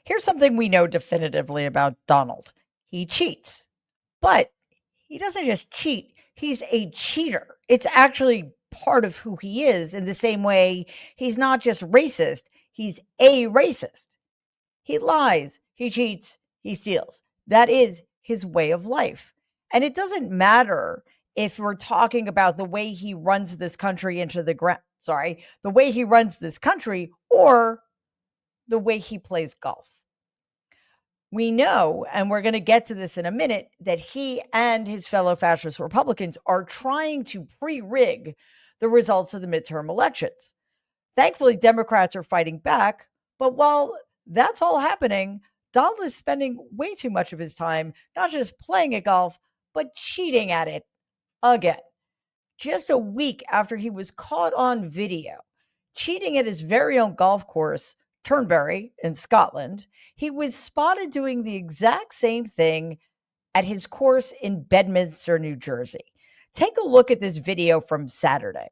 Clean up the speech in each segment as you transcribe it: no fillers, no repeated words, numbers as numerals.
Here's something we know definitively about Donald. He cheats, but he doesn't just cheat, he's a cheater. It's actually part of who he is, in the same way he's not just racist, he's a racist. He lies, he cheats, he steals. That is his way of life. And it doesn't matter if we're talking about the way he runs this country into the ground, the way he runs this country, or the way he plays golf. We know, and we're going to get to this in a minute, that he and his fellow fascist Republicans are trying to pre rig the results of the midterm elections. Thankfully, Democrats are fighting back. But while that's all happening, Donald is spending way too much of his time not just playing at golf, but cheating at it again. Just a week after he was caught on video cheating at his very own golf course, Turnberry in Scotland, he was spotted doing the exact same thing at his course in Bedminster, New Jersey. Take a look at this video from Saturday.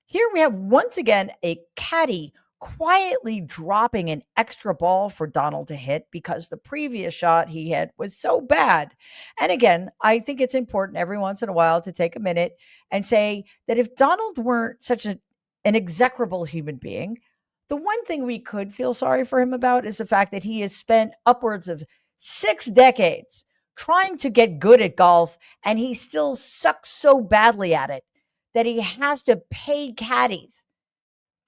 Here we have once again a caddy quietly dropping an extra ball for Donald to hit because the previous shot he hit was so bad. And again, I think it's important every once in a while to take a minute and say that if Donald weren't such an execrable human being, the one thing we could feel sorry for him about is the fact that he has spent upwards of 6 decades trying to get good at golf, and he still sucks so badly at it that he has to pay caddies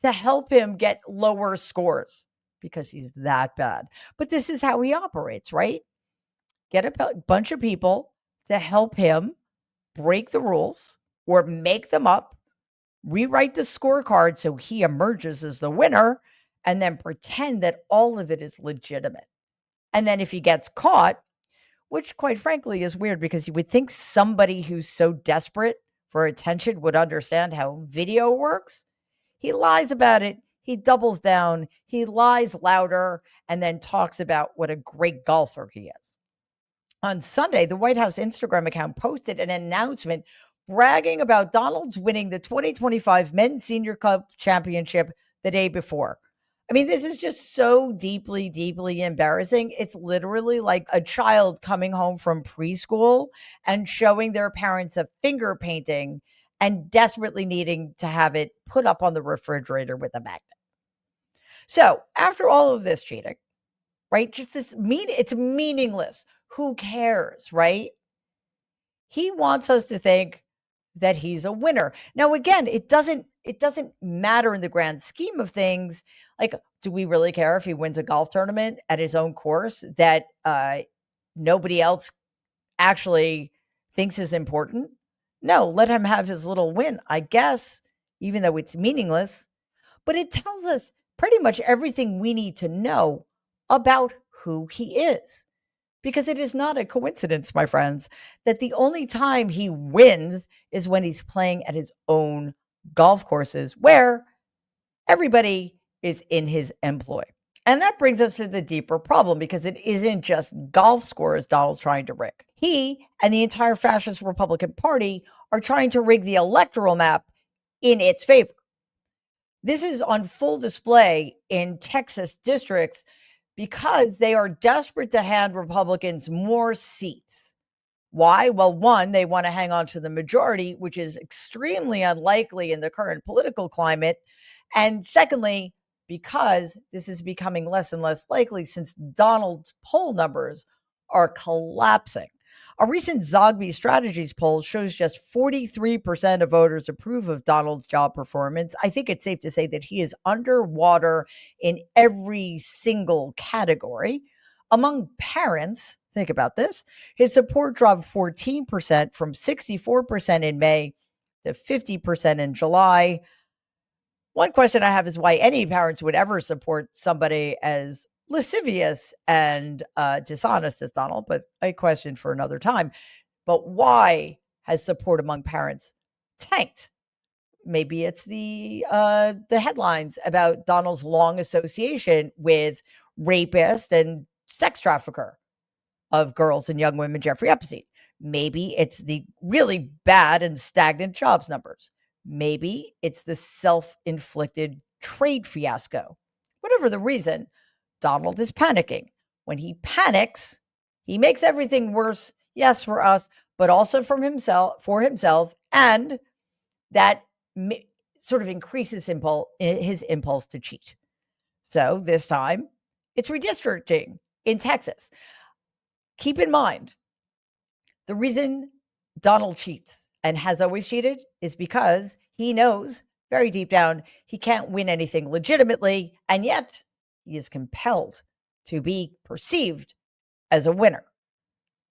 to help him get lower scores because he's that bad. But this is how he operates, right? Get a bunch of people to help him break the rules or make them up, rewrite the scorecard so he emerges as the winner, and then pretend that all of it is legitimate. And then if he gets caught, which quite frankly is weird because you would think somebody who's so desperate for attention would understand how video works. He lies about it. He doubles down. He lies louder and then talks about what a great golfer he is. On Sunday, the White House Instagram account posted an announcement bragging about Donald's winning the 2025 Men's Senior Cup Championship the day before. I mean, this is just so deeply, deeply embarrassing. It's literally like a child coming home from preschool and showing their parents a finger painting and desperately needing to have it put up on the refrigerator with a magnet. So after all of this cheating, right? Just it's meaningless. Who cares, right? He wants us to think that he's a winner. Now, again, it doesn't matter in the grand scheme of things. Like, do we really care if he wins a golf tournament at his own course that nobody else actually thinks is important? No, let him have his little win, I guess, even though it's meaningless. But it tells us pretty much everything we need to know about who he is. Because it is not a coincidence, my friends, that the only time he wins is when he's playing at his own golf courses where everybody is in his employ. And that brings us to the deeper problem because it isn't just golf scores Donald's trying to rig. He and the entire fascist Republican Party are trying to rig the electoral map in its favor. This is on full display in Texas districts because they are desperate to hand Republicans more seats. Why? Well, one, they want to hang on to the majority, which is extremely unlikely in the current political climate. And secondly, because this is becoming less and less likely since Donald's poll numbers are collapsing. A recent Zogby Strategies poll shows just 43% of voters approve of Donald's job performance. I think it's safe to say that he is underwater in every single category. Among parents, think about this, his support dropped 14% from 64% in May to 50% in July. One question I have is why any parents would ever support somebody as lascivious and dishonest as Donald, but a question for another time. But why has support among parents tanked? Maybe it's the headlines about Donald's long association with rapist and sex trafficker of girls and young women, Jeffrey Epstein. Maybe it's the really bad and stagnant jobs numbers. Maybe it's the self-inflicted trade fiasco. Whatever the reason, Donald is panicking. When he panics, he makes everything worse, yes, for us, but also for himself, and that sort of increases his impulse to cheat. So this time, it's redistricting in Texas. Keep in mind, the reason Donald cheats and has always cheated is because he knows very deep down he can't win anything legitimately, and yet he is compelled to be perceived as a winner,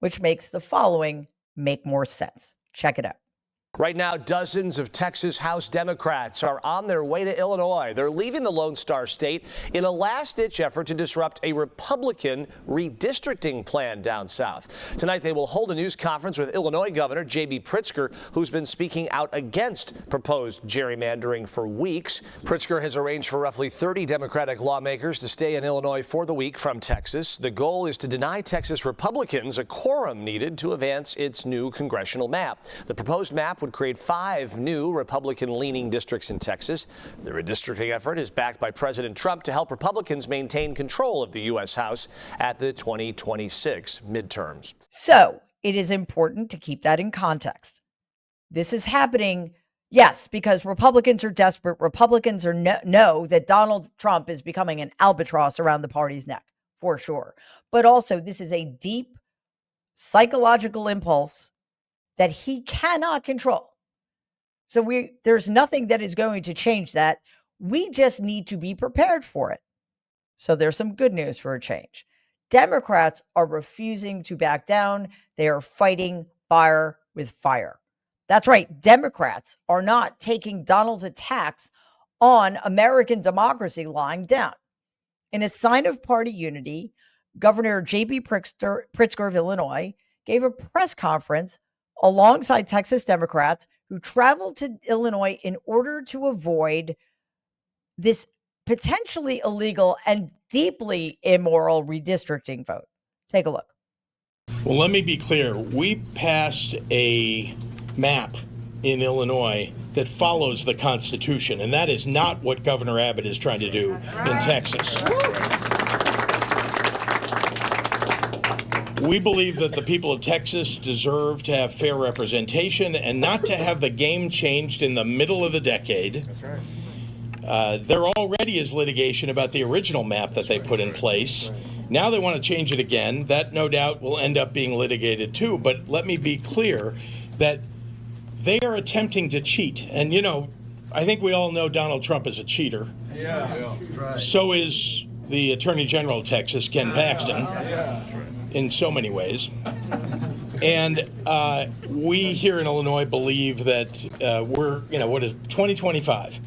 which makes the following make more sense. Check it out. Right now, dozens of Texas House Democrats are on their way to Illinois. They're leaving the Lone Star State in a last-ditch effort to disrupt a Republican redistricting plan down south. Tonight, they will hold a news conference with Illinois Governor J.B. Pritzker, who's been speaking out against proposed gerrymandering for weeks. Pritzker has arranged for roughly 30 Democratic lawmakers to stay in Illinois for the week from Texas. The goal is to deny Texas Republicans a quorum needed to advance its new congressional map. The proposed map would create 5 new Republican-leaning districts in Texas. The redistricting effort is backed by President Trump to help Republicans maintain control of the U.S. House at the 2026 midterms. So it is important to keep that in context. This is happening, yes, because Republicans are desperate. Republicans know that Donald Trump is becoming an albatross around the party's neck, for sure. But also, this is a deep psychological impulse that he cannot control. So there's nothing that is going to change that. We just need to be prepared for it. So there's some good news for a change. Democrats are refusing to back down. They are fighting fire with fire. That's right. Democrats are not taking Donald's attacks on American democracy lying down. In a sign of party unity, Governor J.B. Pritzker of Illinois gave a press conference alongside Texas Democrats who traveled to Illinois in order to avoid this potentially illegal and deeply immoral redistricting vote. Take a look. Well, let me be clear. We passed a map in Illinois that follows the Constitution, and that is not what Governor Abbott is trying to do in Texas. We believe that the people of Texas deserve to have fair representation and not to have the game changed in the middle of the decade. That's right. There already is litigation about the original map that they put in place. Right. Now they want to change it again. That, no doubt, will end up being litigated too. But let me be clear that they are attempting to cheat. And, you know, I think we all know Donald Trump is a cheater. Yeah. Right. So is the Attorney General of Texas, Ken Paxton. Yeah. In so many ways. And we here in Illinois believe that we're, what is 2025?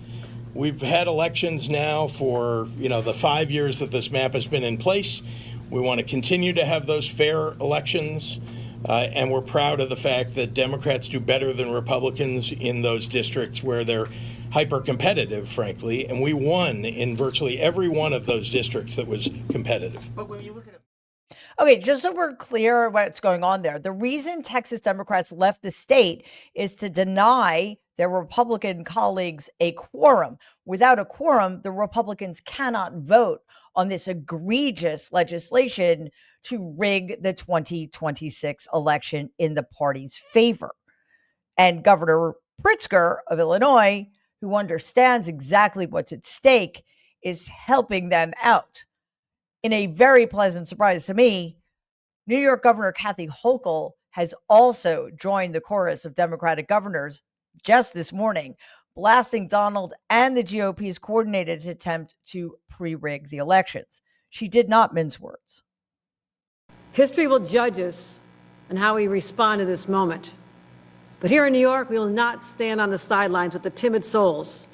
We've had elections now for, the 5 years that this map has been in place. We want to continue to have those fair elections. And we're proud of the fact that Democrats do better than Republicans in those districts where they're hyper-competitive, frankly. And we won in virtually every one of those districts that was competitive. But when you look at it. Okay, just so we're clear what's going on there, the reason Texas Democrats left the state is to deny their Republican colleagues a quorum. Without a quorum, the Republicans cannot vote on this egregious legislation to rig the 2026 election in the party's favor. And Governor Pritzker of Illinois, who understands exactly what's at stake, is helping them out. In a very pleasant surprise to me, New York Governor Kathy Hochul has also joined the chorus of Democratic governors just this morning, blasting Donald and the GOP's coordinated attempt to pre-rig the elections. She did not mince words. History will judge us on how we respond to this moment. But here in New York, we will not stand on the sidelines with the timid souls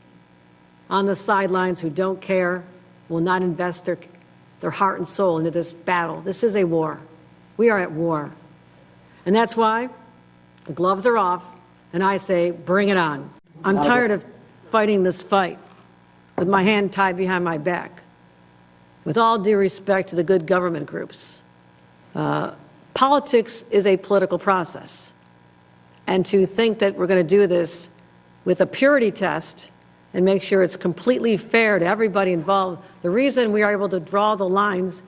on the sidelines who don't care, will not invest their heart and soul into this battle. This is a war. We are at war. And that's why the gloves are off, and I say, bring it on. I'm tired of fighting this fight with my hand tied behind my back. With all due respect to the good government groups, politics is a political process. And to think that we're going to do this with a purity test and make sure it's completely fair to everybody involved. The reason we are able to draw the lines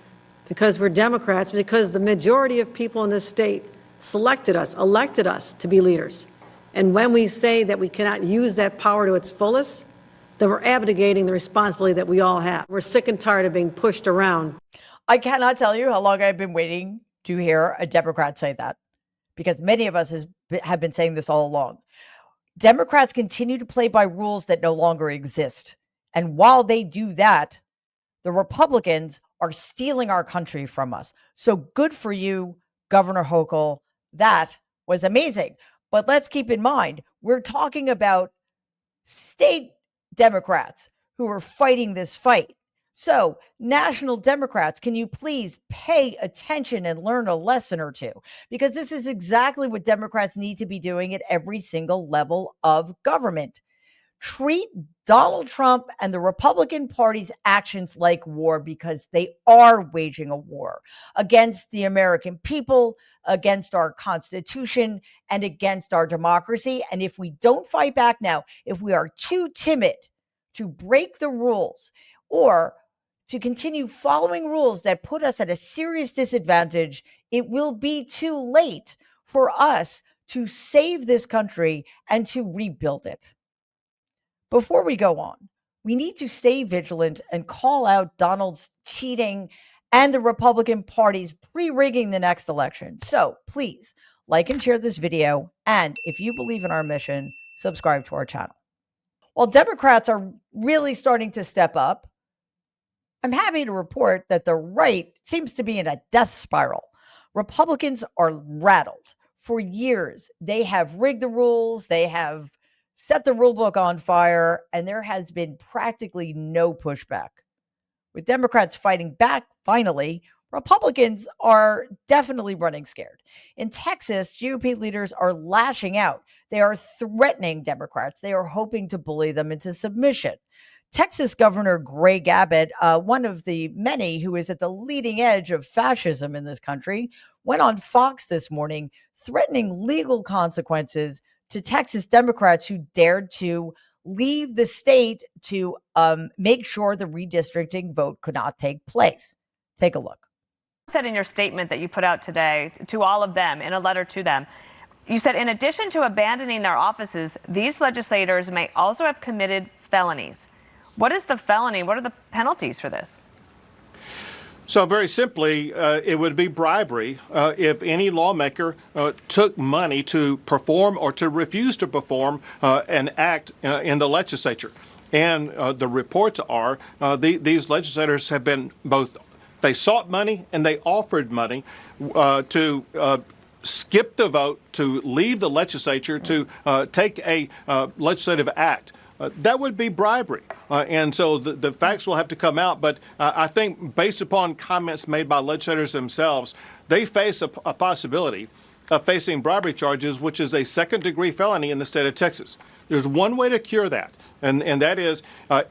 because we're Democrats, because the majority of people in this state selected us, elected us to be leaders. And when we say that we cannot use that power to its fullest, then we're abdicating the responsibility that we all have. We're sick and tired of being pushed around. I cannot tell you how long I've been waiting to hear a Democrat say that, because many of us have been saying this all along. Democrats continue to play by rules that no longer exist. And while they do that, the Republicans are stealing our country from us. So good for you, Governor Hochul. That was amazing. But let's keep in mind, we're talking about state Democrats who are fighting this fight. So, national Democrats, can you please pay attention and learn a lesson or two? Because this is exactly what Democrats need to be doing at every single level of government. Treat Donald Trump and the Republican Party's actions like war, because they are waging a war against the American people, against our Constitution, and against our democracy. And if we don't fight back now, if we are too timid to break the rules or to continue following rules that put us at a serious disadvantage, it will be too late for us to save this country and to rebuild it. Before we go on, we need to stay vigilant and call out Donald's cheating and the Republican Party's pre-rigging the next election. So please like and share this video. And if you believe in our mission, subscribe to our channel. While Democrats are really starting to step up, I'm happy to report that the right seems to be in a death spiral. Republicans are rattled. For years, they have rigged the rules, they have set the rule book on fire, and there has been practically no pushback. With Democrats fighting back, finally, Republicans are definitely running scared. In Texas, GOP leaders are lashing out. They are threatening Democrats. They are hoping to bully them into submission. Texas Governor Greg Abbott, one of the many who is at the leading edge of fascism in this country, went on Fox this morning threatening legal consequences to Texas Democrats who dared to leave the state to make sure the redistricting vote could not take place. Take a look. You said in your statement that you put out today to all of them, in a letter to them, you said, in addition to abandoning their offices, these legislators may also have committed felonies. What is the felony? What are the penalties for this? So very simply, it would be bribery if any lawmaker took money to perform or to refuse to perform an act in the legislature. And the reports are these legislators have been both, they sought money and they offered money to skip the vote, to leave the legislature, to take a legislative act. That would be bribery. And so the facts will have to come out. But I think based upon comments made by legislators themselves, they face a possibility of facing bribery charges, which is a second-degree felony in the state of Texas. There's one way to cure that, and that is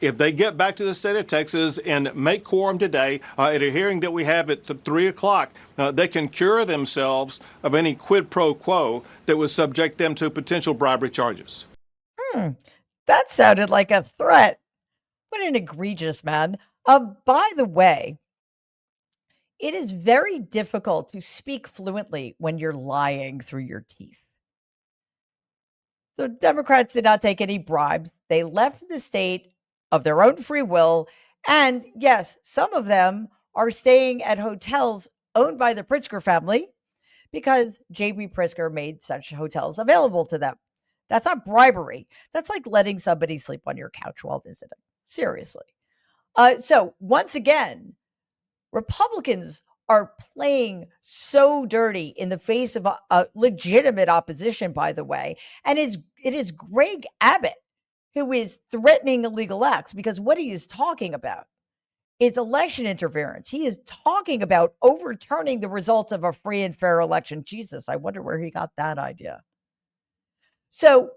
if they get back to the state of Texas and make quorum today at a hearing that we have at 3 o'clock, they can cure themselves of any quid pro quo that would subject them to potential bribery charges. That sounded like a threat. What an egregious man. By the way, it is very difficult to speak fluently when you're lying through your teeth. The Democrats did not take any bribes. They left the state of their own free will. And yes, some of them are staying at hotels owned by the Pritzker family because J.B. Pritzker made such hotels available to them. That's not bribery. That's like letting somebody sleep on your couch while visiting. Seriously. So once again, Republicans are playing so dirty in the face of a legitimate opposition, by the way. And it is Greg Abbott who is threatening illegal acts, because what he is talking about is election interference. He is talking about overturning the results of a free and fair election. Jesus, I wonder where he got that idea. So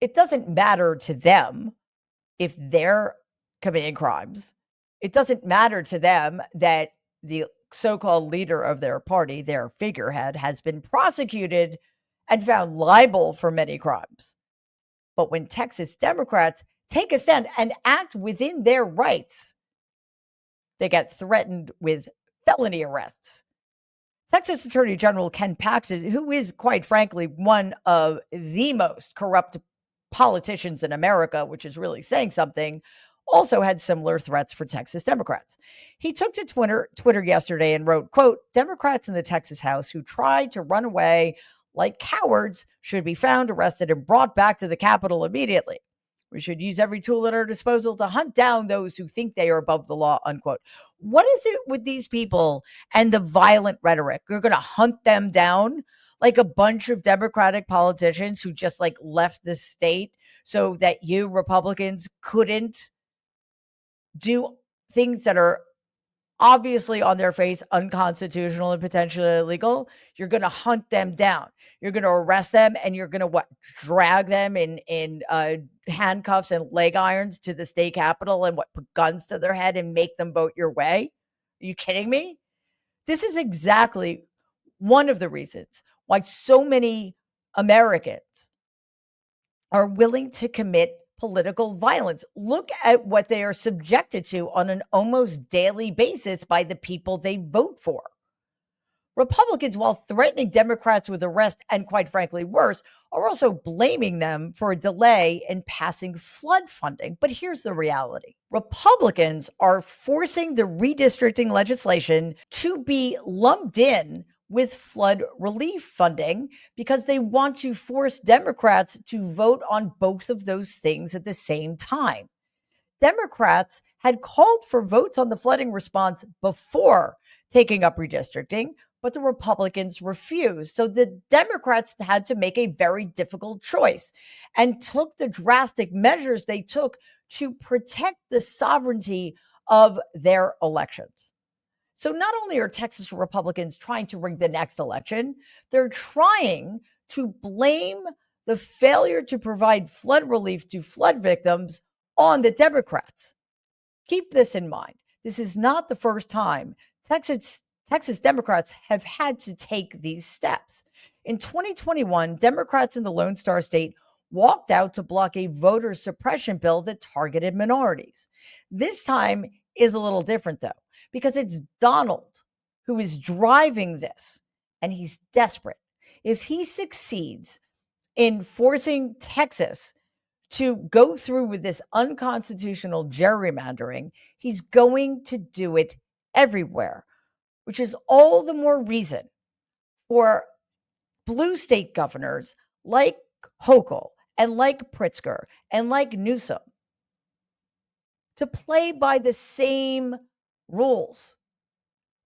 it doesn't matter to them if they're committing crimes. It doesn't matter to them that the so-called leader of their party, their figurehead, has been prosecuted and found liable for many crimes. But when Texas Democrats take a stand and act within their rights, they get threatened with felony arrests. Texas Attorney General Ken Paxton, who is quite frankly one of the most corrupt politicians in America, which is really saying something, also had similar threats for Texas Democrats. He took to Twitter yesterday and wrote, quote, Democrats in the Texas House who tried to run away like cowards should be found, arrested, and brought back to the Capitol immediately. We should use every tool at our disposal to hunt down those who think they are above the law, unquote. What is it with these people and the violent rhetoric? You're going to hunt them down like a bunch of Democratic politicians who just like left the state so that you Republicans couldn't do things that are obviously on their face unconstitutional and potentially illegal. You're going to hunt them down. You're going to arrest them, and you're going to drag them in handcuffs and leg irons to the state capitol and put guns to their head and make them vote your way. Are you kidding me? This is exactly one of the reasons why so many Americans are willing to commit political violence. Look at what they are subjected to on an almost daily basis by the people they vote for. Republicans, while threatening Democrats with arrest and, quite frankly, worse, are also blaming them for a delay in passing flood funding. But here's the reality. Republicans are forcing the redistricting legislation to be lumped in with flood relief funding because they want to force Democrats to vote on both of those things at the same time. Democrats had called for votes on the flooding response before taking up redistricting, but the Republicans refused. So the Democrats had to make a very difficult choice and took the drastic measures they took to protect the sovereignty of their elections. So not only are Texas Republicans trying to rig the next election, they're trying to blame the failure to provide flood relief to flood victims on the Democrats. Keep this in mind. This is not the first time Texas Democrats have had to take these steps. In 2021, Democrats in the Lone Star State walked out to block a voter suppression bill that targeted minorities. This time is a little different, though, because it's Donald who is driving this, and he's desperate. If he succeeds in forcing Texas to go through with this unconstitutional gerrymandering, he's going to do it everywhere, which is all the more reason for blue state governors like Hochul and like Pritzker and like Newsom to play by the same rules.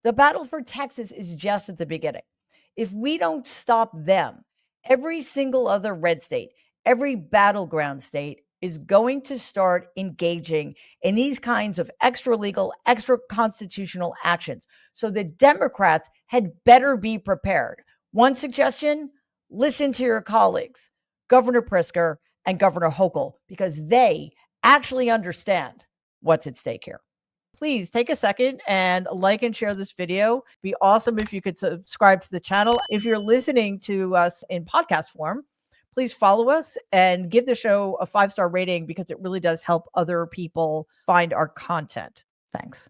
The battle for Texas is just at the beginning. If we don't stop them, every single other red state, every battleground state is going to start engaging in these kinds of extra legal, extra constitutional actions. So the Democrats had better be prepared. One suggestion, listen to your colleagues, Governor Pritzker and Governor Hochul, because they actually understand what's at stake here. Please take a second and like and share this video. It'd be awesome if you could subscribe to the channel. If you're listening to us in podcast form, please follow us and give the show a 5-star rating because it really does help other people find our content. Thanks.